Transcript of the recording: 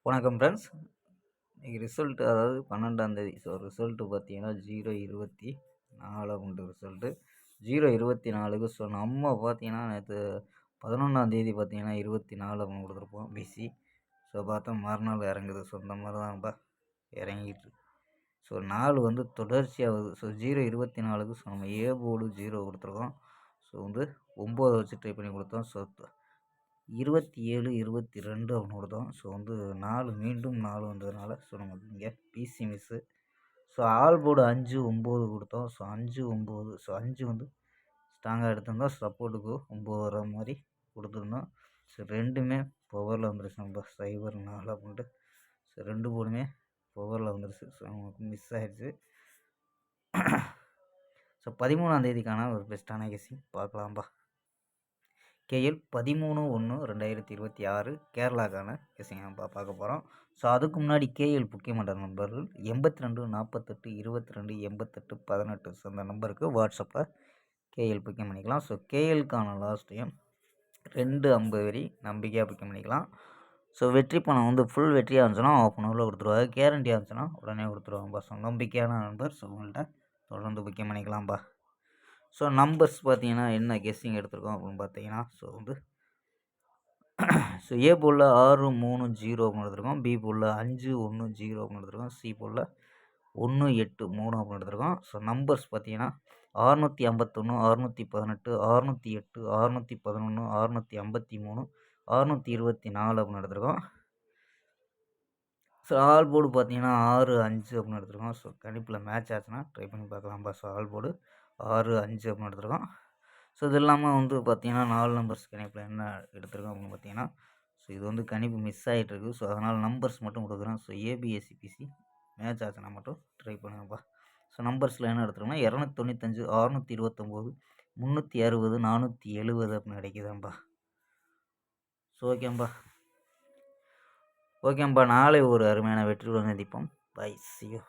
வணக்கம் ஃப்ரெண்ட்ஸ். இன்னைக்கு ரிசல்ட் அதாவது 12ஆம் தேதி. ரிசல்ட்டு பார்த்தீங்கன்னா 0/24 அப்படின்ற ரிசல்ட்டு. 0/24க்கு நம்ம பார்த்தீங்கன்னா நேற்று 11ஆம் தேதி பார்த்தீங்கன்னா 24 அப்படின்னு கொடுத்துருப்போம் பிசி. பார்த்தா மறுநாள் இறங்குது. இந்த மாதிரி தான்ப்பா இறங்கிட்டு. நாள் வந்து தொடர்ச்சியாக வருது. 0/24க்கு நம்ம ஏ போர்டு 0 கொடுத்துருக்கோம். 9 வச்சு ட்ரை பண்ணி கொடுத்தோம். 27, 22 அப்படின்னு கொடுத்தோம். 4 மீண்டும் 4 வந்ததுனால நமக்கு இங்கே பிசி மிஸ்ஸு. ஆல் போர்டு 5, 9 கொடுத்தோம். 5, 9 5 வந்து ஸ்ட்ராங்காக எடுத்திருந்தோம். சப்போர்ட்டுக்கு 9 வர மாதிரி கொடுத்துருந்தோம். ரெண்டுமே பவரில் வந்துருச்சு. நம்ம 0, 4 அப்படின்ட்டு 2 போர்டுமே பவரில் வந்துருச்சு. நமக்கு மிஸ் ஆயிடுச்சு. 13ஆம் தேதிக்கான ஒரு பெஸ்ட்டான கெஸ்ஸிங் பார்க்கலாம்ப்பா. கேஎல் 13/1/2026 கேரளாக்கான கெஸ்ஸிங் பார்க்க போகிறோம். அதுக்கு முன்னாடி கேஎல் முக்கியமான நம்பர்கள் 82 48 22 88 18. அந்த நம்பருக்கு வாட்ஸ்அப்பில் கேஎல் புக்கிங் பண்ணிக்கலாம். கேஎலுக்கான லாஸ்ட் டைம் 250 வரி நம்பிக்கையாக புக்கிங் பண்ணிக்கலாம். வெற்றி பணம் வந்து ஃபுல் வெற்றியாக இருந்துச்சுன்னா ஆஃப் அன் ஹவரில் கொடுத்துருவாங்க. கேரண்டியாக இருந்துச்சுன்னா உடனே கொடுத்துருவாங்கப்பா. நம்பிக்கையான நம்பர். உங்கள்கிட்ட தொடர்ந்து புக்கிங் பண்ணிக்கலாம்ப்பா. நம்பர்ஸ் பார்த்தீங்கன்னா என்ன கெஸ்ஸிங் எடுத்திருக்கோம் அப்படின்னு பார்த்தீங்கன்னா ஏ போலில் 6, 3, 0 அப்படின்னு எடுத்திருக்கோம். பி போலில் 5, 1, 0 அப்படின்னு எடுத்திருக்கோம். சி போலில் 1, 8, 3 அப்படின்னு எடுத்திருக்கோம். நம்பர்ஸ் பார்த்தீங்கன்னா 651, 618, 608, 611, 653, 624 அப்படின்னு எடுத்திருக்கோம். ஆல் போர்டு பார்த்தீங்கன்னா 6, 5 அப்படின்னு எடுத்திருக்கோம். கணிப்பில் மேட்ச் ஆச்சுன்னா ட்ரை பண்ணி பார்க்கலாம்ப்பா. ஆல் போர்டு 6, 5 அப்படின்னு எடுத்திருக்கோம். இது இல்லாமல் வந்து பார்த்தீங்கன்னா 4 நம்பர்ஸ் கணிப்பில் என்ன எடுத்திருக்கோம் அப்படின்னு பார்த்தீங்கன்னா இது வந்து கணிப்பு மிஸ் ஆகிட்டுருக்கு. அதனால் நம்பர்ஸ் மட்டும் கொடுக்குறேன். ஏபிஎஸ்சிபிசி மேட்ச் ஆச்சுன்னா மட்டும் ட்ரை பண்ணுங்கப்பா. நம்பர்ஸில் என்ன எடுத்துருக்கோம்னா 295, 629, 360, 470 அப்படின்னு கிடைக்குதாம்ப்பா. ஓகேம்பா. நாளை ஒரு அருமையான வெற்றியுடன் சந்திப்போம். Bye, see you.